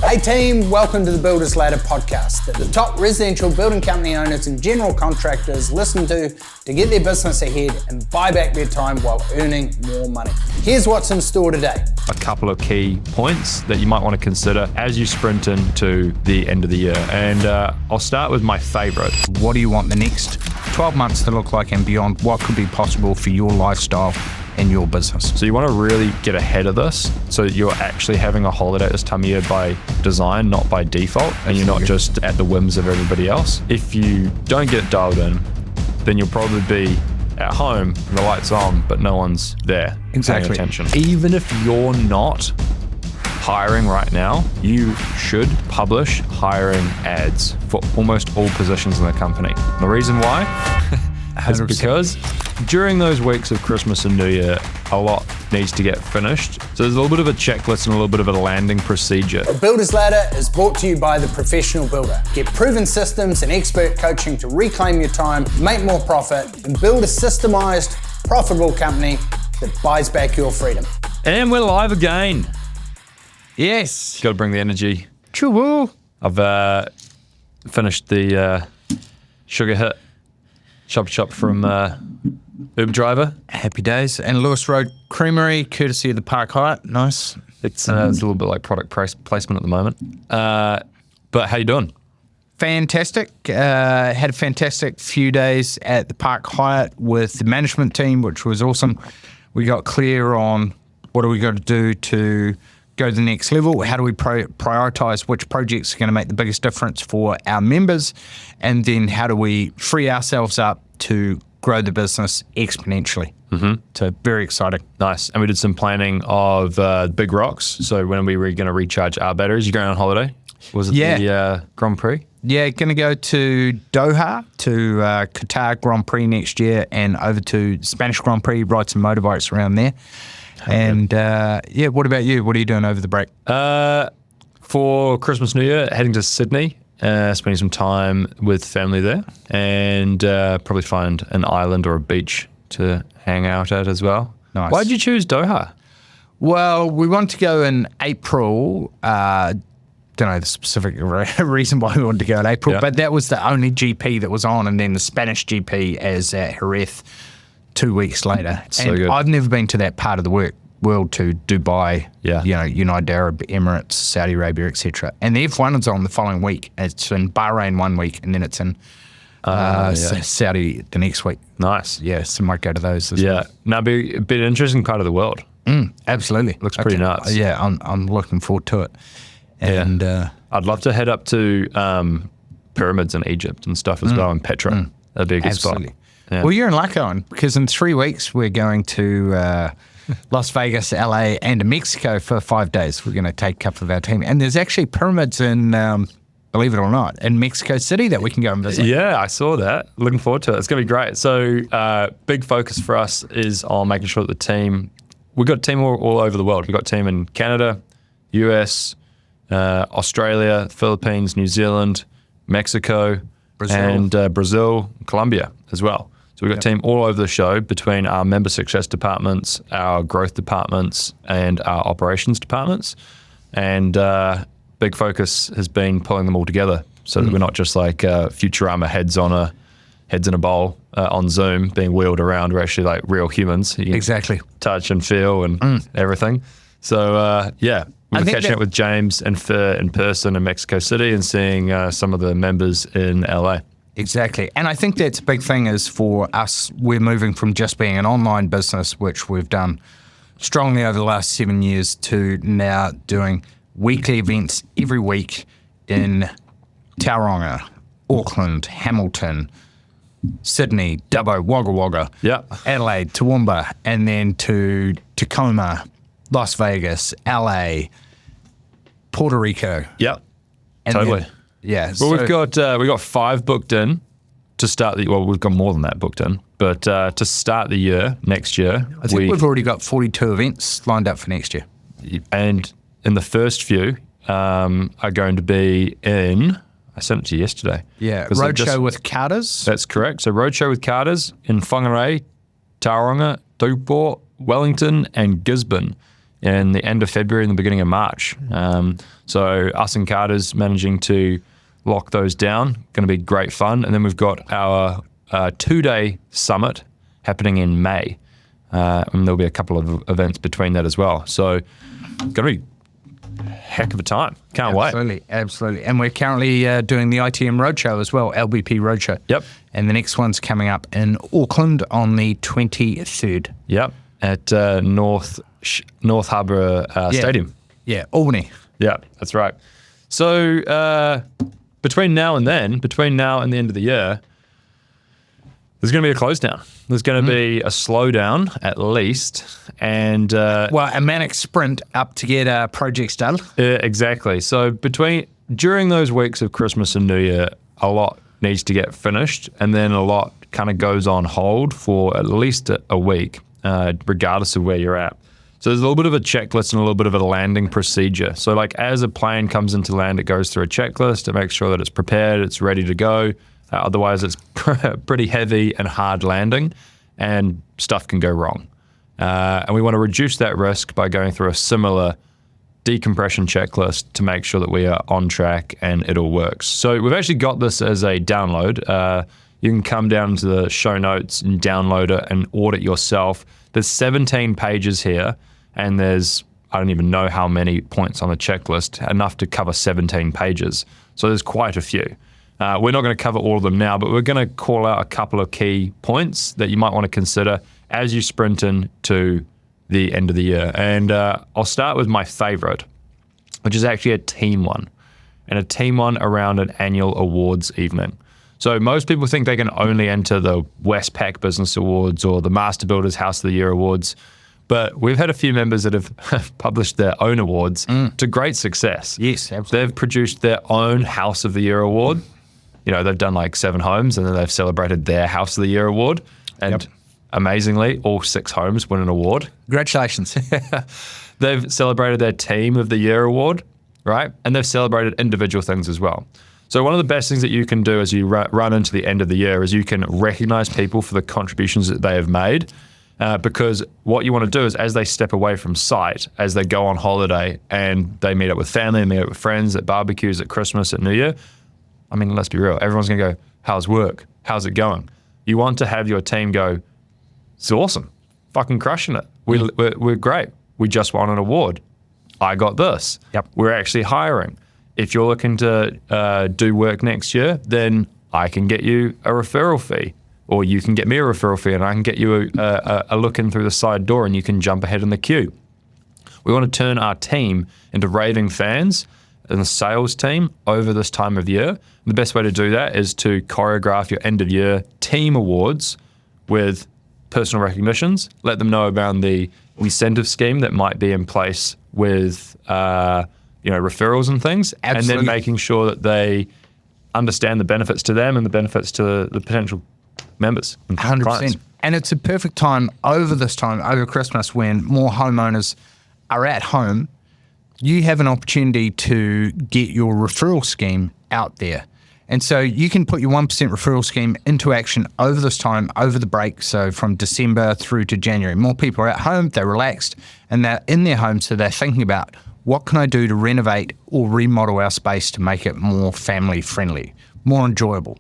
Hey team, welcome to the Builders Ladder podcast that the top residential building company owners and general contractors listen to get their business ahead and buy back their time while earning more money. Here's what's in store today. A couple of key points that you might want to consider as you sprint into the end of the year. And I'll start with my favorite. What do you want the next 12 months to look like and beyond? What could be possible for your lifestyle and your business? So you want to really get ahead of this so that you're actually having a holiday this time of year by design, not by default, and you're not just at the whims of everybody else. If you don't get dialed in, then you'll probably be at home, the lights on, but no one's there paying attention. Even if you're not hiring right now, you should publish hiring ads for almost all positions in the company. The reason why is because during those weeks of Christmas and New Year, a lot needs to get finished. So there's a little bit of a checklist and a little bit of a landing procedure. The Builders Ladder is brought to you by the Professional Builder. Get proven systems and expert coaching to reclaim your time, make more profit, and build a systemized, profitable company that buys back your freedom. And we're live again. Yes. Got to bring the energy. Choo-woo. I've finished the sugar hit shop from Uber driver. Happy days. And Lewis Road Creamery, courtesy of the Park Hyatt. Nice. It's a little bit like product placement at the moment. But how you doing? Fantastic. Had a fantastic few days at the Park Hyatt with the management team, which was awesome. We got clear on what are we going to do to go to the next level. How do we prioritize which projects are going to make the biggest difference for our members? And then how do we free ourselves up to grow the business exponentially? Mm-hmm. So very exciting. Nice. And we did some planning of big rocks. So when we were going to recharge our batteries, you're going on holiday? Was it the Grand Prix? Yeah, going to go to Doha, to Qatar Grand Prix next year, and over to Spanish Grand Prix, ride some motorbikes around there. And what about you? What are you doing over the break? For Christmas, New Year, heading to Sydney, spending some time with family there, and probably find an island or a beach to hang out at as well. Nice. Why did you choose Doha? Well, we wanted to go in April. Don't know the specific reason why we wanted to go in April, but that was the only GP that was on, and then the Spanish GP is at Jerez 2 weeks later. So and good. I've never been to that part of the world, to Dubai, United Arab Emirates, Saudi Arabia, etc. And the F1 is on the following week. It's in Bahrain 1 week, and then it's in Saudi the next week. Nice. Yeah, so might go to those as well. Now be a bit interesting part of the world. Absolutely. Looks pretty nuts. Yeah, I'm looking forward to it. And I'd love to head up to pyramids in Egypt and stuff as well, and Petra. That'd be a good spot. Yeah. Well, you're in luck, Owen, because in 3 weeks we're going to Las Vegas, LA, and Mexico for 5 days. We're going to take a couple of our team. And there's actually pyramids in, believe it or not, in Mexico City that we can go and visit. Yeah, I saw that. Looking forward to it. It's going to be great. So big focus for us is on making sure that the team, we've got a team all over the world. We've got a team in Canada, US, Australia, Philippines, New Zealand, Mexico, and Brazil, Colombia as well. So we've got a team all over the show between our member success departments, our growth departments, and our operations departments. And big focus has been pulling them all together so that we're not just like Futurama heads in a bowl on Zoom being wheeled around. We're actually like real humans. You can touch and feel and everything. So we're catching up with James and Fer in person in Mexico City and seeing some of the members in LA. Exactly. And I think that's a big thing is for us, we're moving from just being an online business, which we've done strongly over the last 7 years, to now doing weekly events every week in Tauranga, Auckland, Hamilton, Sydney, Dubbo, Wagga Wagga, Adelaide, Toowoomba, and then to Tacoma, Las Vegas, LA, Puerto Rico. Yep, and totally. Well, we've got 5 booked in to start the. Well, we've got more than that booked in, but to start the year next year, I think we've already got 42 events lined up for next year. And in the first few are going to be in. I sent it to you yesterday. Yeah, Roadshow with Carters. That's correct. So Roadshow with Carters in Whangarei, Tauranga, Taupo, Wellington, and Gisborne. in the end of February and the beginning of March. So us and Carter's managing to lock those down. Going to be great fun. And then we've got our 2-day summit happening in May. And there'll be a couple of events between that as well. So going to be a heck of a time. Can't wait. Absolutely. And we're currently doing the ITM Roadshow as well, LBP Roadshow. Yep. And the next one's coming up in Auckland on the 23rd. Yep. At North Harbour Stadium. Yeah, Albany. Yeah, that's right. So between now and the end of the year, there's going to be a close down. There's going to be a slowdown at least, and a manic sprint up to get projects done. Exactly. So during those weeks of Christmas and New Year, a lot needs to get finished, and then a lot kind of goes on hold for at least a week, regardless of where you're at. So there's a little bit of a checklist and a little bit of a landing procedure. So like as a plane comes into land, it goes through a checklist. It makes sure that it's prepared, it's ready to go. Otherwise, it's pretty heavy and hard landing, and stuff can go wrong. And we want to reduce that risk by going through a similar decompression checklist to make sure that we are on track and it all works. So we've actually got this as a download. You can come down to the show notes and download it and audit yourself. There's 17 pages here, and there's, I don't even know how many points on the checklist, enough to cover 17 pages. So there's quite a few. We're not going to cover all of them now, but we're going to call out a couple of key points that you might want to consider as you sprint into the end of the year. And I'll start with my favorite, which is actually a team one, and a team one around an annual awards evening. So most people think they can only enter the Westpac Business Awards or the Master Builders House of the Year Awards, but we've had a few members that have published their own awards to great success. Yes, absolutely. They've produced their own House of the Year Award. You know, they've done like 7 homes, and then they've celebrated their House of the Year Award. And amazingly, all 6 homes win an award. Congratulations. They've celebrated their Team of the Year Award, right? And they've celebrated individual things as well. So one of the best things that you can do as you run into the end of the year is you can recognize people for the contributions that they have made, because what you want to do is as they step away from site, as they go on holiday and they meet up with family, and meet up with friends at barbecues, at Christmas, at New Year, I mean, let's be real. Everyone's going to go, how's work? How's it going? You want to have your team go, it's awesome. Fucking crushing it. We're great. We just won an award. I got this. Yep. We're actually hiring. If you're looking to do work next year, then I can get you a referral fee, or you can get me a referral fee, and I can get you a look in through the side door, and you can jump ahead in the queue. We want to turn our team into raving fans and the sales team over this time of year. And the best way to do that is to choreograph your end of year team awards with personal recognitions. Let them know about the incentive scheme that might be in place with referrals and things. Absolutely. And then making sure that they understand the benefits to them and the benefits to the potential members and 100%. clients. And it's a perfect time over Christmas, when more homeowners are at home. You have an opportunity to get your referral scheme out there. And so you can put your 1% referral scheme into action over this time, over the break. So from December through to January, more people are at home, they're relaxed, and they're in their home. So they're thinking about, what can I do to renovate or remodel our space to make it more family friendly, more enjoyable?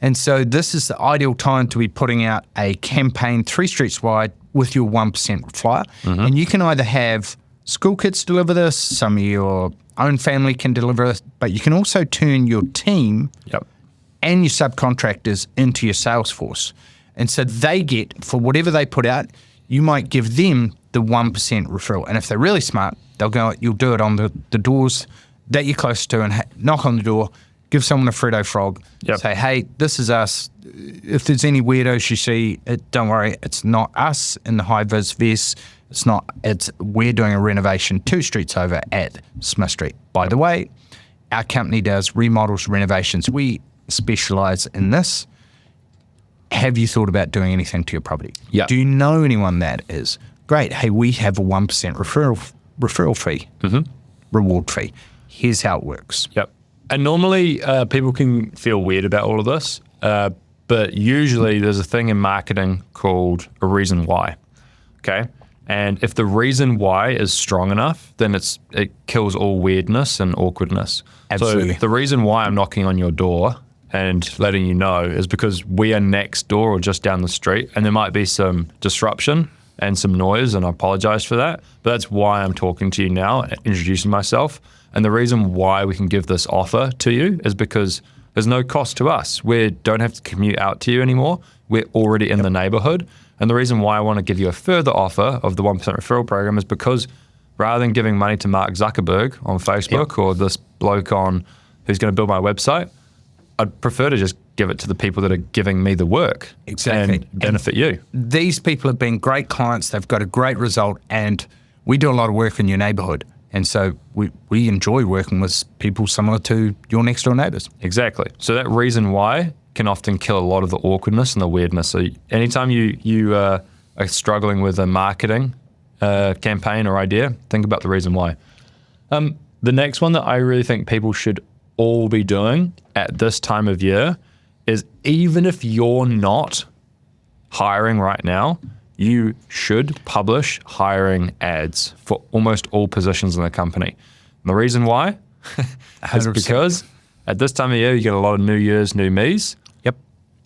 And so this is the ideal time to be putting out a campaign 3 streets wide with your 1% flyer. And you can either have school kids deliver this, some of your own family can deliver this, but you can also turn your team and your subcontractors into your sales force. And so they get, for whatever they put out, you might give them the 1% referral. And if they're really smart, they'll go, you'll do it on the doors that you're close to, and knock on the door, give someone a Freddo Frog, say, hey, this is us. If there's any weirdos you see, don't worry, it's not us in the high-vis vest. We're doing a renovation 2 streets over at Smith Street. By the way, our company does remodels, renovations. We specialize in this. Have you thought about doing anything to your property? Yeah. Do you know anyone that is? Great. Hey, we have a 1% referral fee, reward fee. Here's how it works. Yep. And normally people can feel weird about all of this, but usually there's a thing in marketing called a reason why. Okay. And if the reason why is strong enough, then it kills all weirdness and awkwardness. Absolutely. So the reason why I'm knocking on your door and letting you know is because we are next door or just down the street, and there might be some disruption and some noise, and I apologize for that. But that's why I'm talking to you now, introducing myself. And the reason why we can give this offer to you is because there's no cost to us. We don't have to commute out to you anymore. We're already in the neighborhood. And the reason why I want to give you a further offer of the 1% referral program is because rather than giving money to Mark Zuckerberg on Facebook or this bloke who's going to build my website, I'd prefer to just give it to the people that are giving me the work and benefit you. These people have been great clients. They've got a great result, and we do a lot of work in your neighborhood. And so we enjoy working with people similar to your next door neighbors. Exactly. So that reason why can often kill a lot of the awkwardness and the weirdness. So anytime you are struggling with a marketing campaign or idea, think about the reason why. The next one that I really think people should all be doing at this time of year is, even if you're not hiring right now, you should publish hiring ads for almost all positions in the company. And the reason why is because at this time of year, you get a lot of New Year's, new me's. Yep.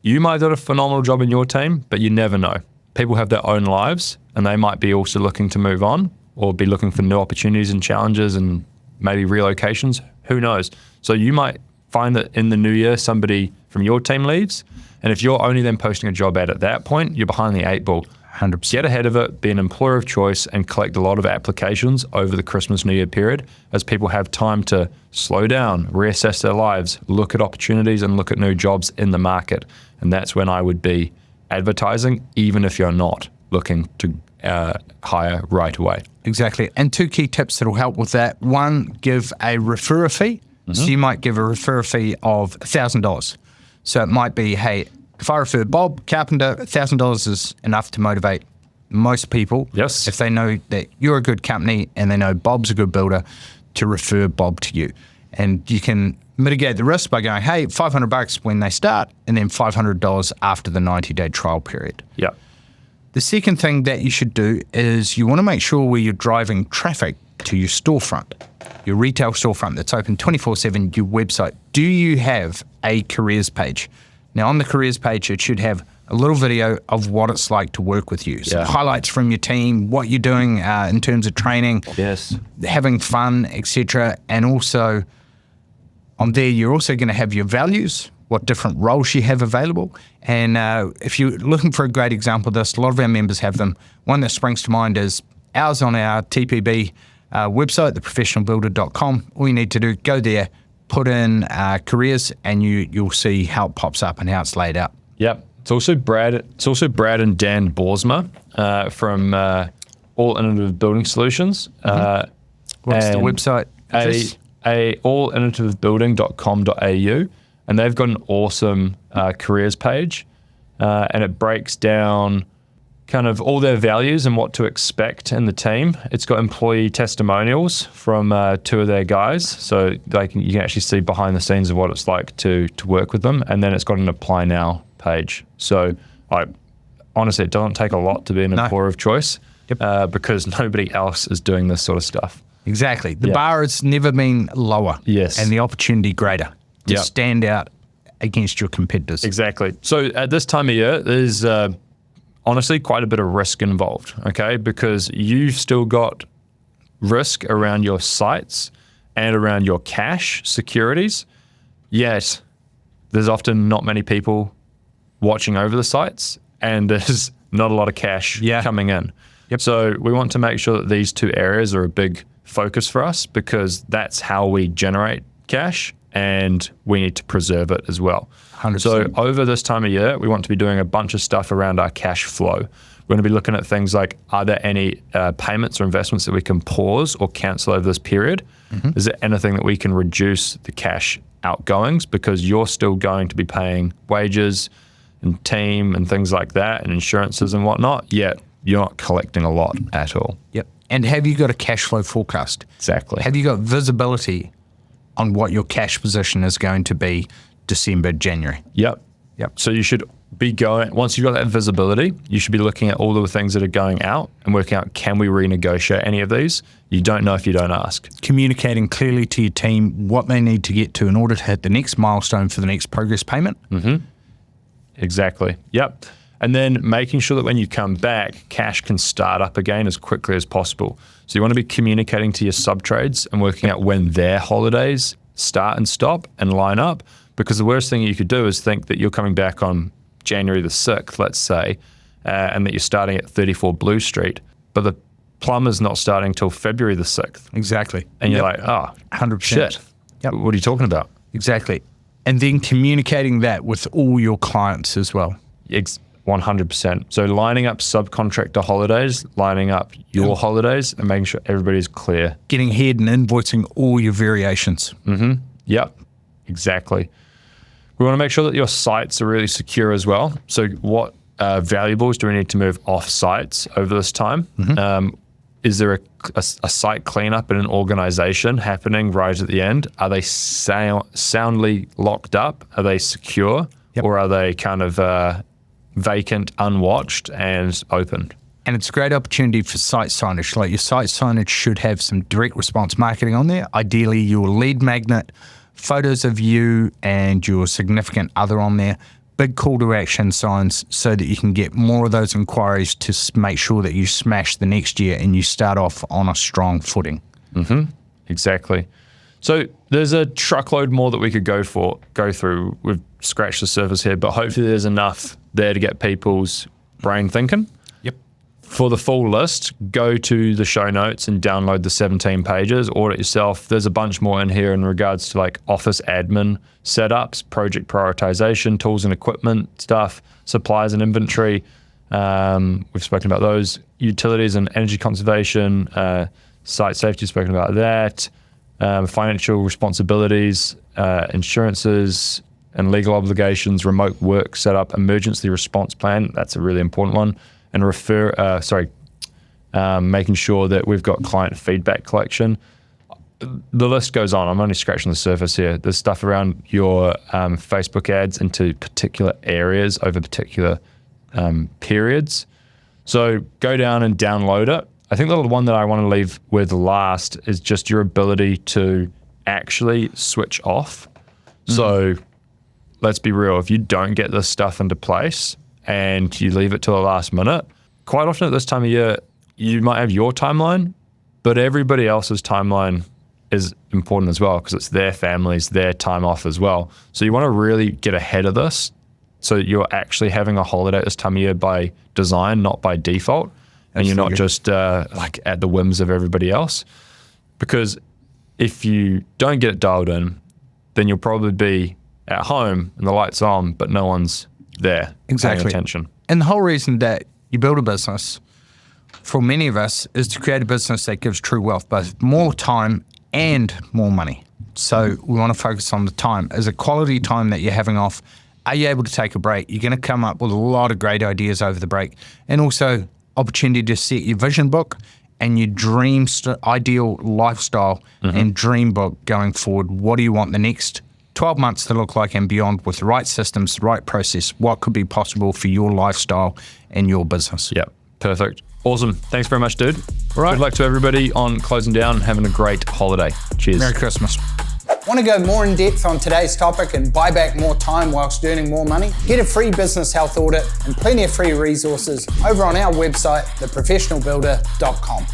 You might do a phenomenal job in your team, but you never know. People have their own lives, and they might be also looking to move on or be looking for new opportunities and challenges and maybe relocations. Who knows? So you might find that in the new year, somebody from your team leaves. And if you're only then posting a job ad at that point, you're behind the 8 ball. 100%. Get ahead of it, be an employer of choice, and collect a lot of applications over the Christmas, New Year period as people have time to slow down, reassess their lives, look at opportunities, and look at new jobs in the market. And that's when I would be advertising, even if you're not looking to hire right away. Exactly. And 2 key tips that will help with that. One, give a referral fee. So you might give a referral fee of $1,000. So it might be, hey, if I refer Bob Carpenter, $1,000 is enough to motivate most people. Yes. If they know that you're a good company and they know Bob's a good builder, to refer Bob to you. And you can mitigate the risk by going, hey, $500 when they start, and then $500 after the 90-day trial period. Yeah. The second thing that you should do is you want to make sure where you're driving traffic to your storefront, your retail storefront that's open 24/7, your website. Do you have a careers page? Now, on the careers page, it should have a little video of what it's like to work with you. So highlights from your team, what you're doing in terms of training, having fun, etc. And also on there, you're also going to have your values, what different roles you have available. And if you're looking for a great example of this, a lot of our members have them. One that springs to mind is ours on our TPB website, theprofessionalbuilder.com. All you need to do, go there, put in careers, and you'll see how it pops up and how it's laid out. Yep. It's also Brad and Dan Boersma from All Innovative Building Solutions. What's the website? allinnovativebuilding.com.au, and they've got an awesome careers page, and it breaks down kind of all their values and what to expect in the team. It's got employee testimonials from 2 of their guys, so you can actually see behind the scenes of what it's like to work with them. And then it's got an apply now page. So honestly, it doesn't take a lot to be an employer of choice because nobody else is doing this sort of stuff. Exactly. The bar has never been lower. Yes. And the opportunity greater to stand out against your competitors. Exactly. So at this time of year, there's honestly quite a bit of risk involved, okay? Because you've still got risk around your sites and around your cash securities, yet there's often not many people watching over the sites, and there's not a lot of cash coming in. So we want to make sure that these 2 areas are a big focus for us, because that's how we generate cash, and we need to preserve it as well. 100%. So over this time of year, we want to be doing a bunch of stuff around our cash flow. We're going to be looking at things like, are there any payments or investments that we can pause or cancel over this period? Is there anything that we can reduce the cash outgoings, because you're still going to be paying wages and team and things like that and insurances and whatnot, yet you're not collecting a lot at all. Yep. And have you got a cash flow forecast? Exactly. Have you got visibility on what your cash position is going to be December, January? Yep. So you should once you've got that visibility, you should be looking at all the things that are going out and working out, can we renegotiate any of these? You don't know if you don't ask. Communicating clearly to your team what they need to get to in order to hit the next milestone for the next progress payment. Exactly. Yep. And then making sure that when you come back, cash can start up again as quickly as possible. So you want to be communicating to your sub-trades and working out when their holidays start and stop and line up, because the worst thing you could do is think that you're coming back on January the 6th, let's say, and that you're starting at 34 Blue Street, but the plumber's not starting till February the 6th. Exactly. And you're like, 100%. Shit. Yep. What are you talking about? Exactly. And then communicating that with all your clients as well. 100%. So lining up subcontractor holidays, lining up your holidays, and making sure everybody's clear. Getting ahead and invoicing all your variations. Yep, exactly. We want to make sure that your sites are really secure as well. So what valuables do we need to move off sites over this time? Is there a site cleanup in an organization happening right at the end? Are they soundly locked up? Are they secure? Or are they kind of vacant, unwatched, and open? And it's a great opportunity for site signage. Like, your site signage should have some direct response marketing on there. Ideally, your lead magnet, photos of you and your significant other on there, big call to action signs, so that you can get more of those inquiries to make sure that you smash the next year and you start off on a strong footing. Exactly. So there's a truckload more that we could go through. We've scratched the surface here, but hopefully there's enough there to get people's brain thinking. For the full list, go to the show notes and download the 17 pages, audit yourself. There's a bunch more in here in regards to like office admin setups, project prioritization, tools and equipment stuff, supplies and inventory. We've spoken about those. Utilities and energy conservation, site safety, we've spoken about that. Financial responsibilities, insurances and legal obligations, remote work setup, emergency response plan. That's a really important one. And making sure that we've got client feedback collection. The list goes on. I'm only scratching the surface here. There's stuff around your Facebook ads into particular areas over particular periods. So go down and download it. I think the one that I want to leave with last is just your ability to actually switch off. So let's be real. If you don't get this stuff into place and you leave it till the last minute, quite often at this time of year, you might have your timeline, but everybody else's timeline is important as well, because it's their families, their time off as well. So you want to really get ahead of this so that you're actually having a holiday at this time of year by design, not by default. And you're not just like at the whims of everybody else. Because if you don't get it dialed in, then you'll probably be at home and the light's on, but no one's there paying attention. And the whole reason that you build a business, for many of us, is to create a business that gives true wealth, both more time and more money. So we want to focus on the time. As a quality time that you're having off, are you able to take a break? You're going to come up with a lot of great ideas over the break, and also opportunity to set your vision book and your dream ideal lifestyle and dream book going forward. What do you want the next 12 months to look like and beyond, with the right systems, the right process? What could be possible for your lifestyle and your business? Yep, perfect. Awesome. Thanks very much, dude. All right. Good luck to everybody on closing down and having a great holiday. Cheers. Merry Christmas. Want to go more in depth on today's topic and buy back more time whilst earning more money? Get a free business health audit and plenty of free resources over on our website, theprofessionalbuilder.com.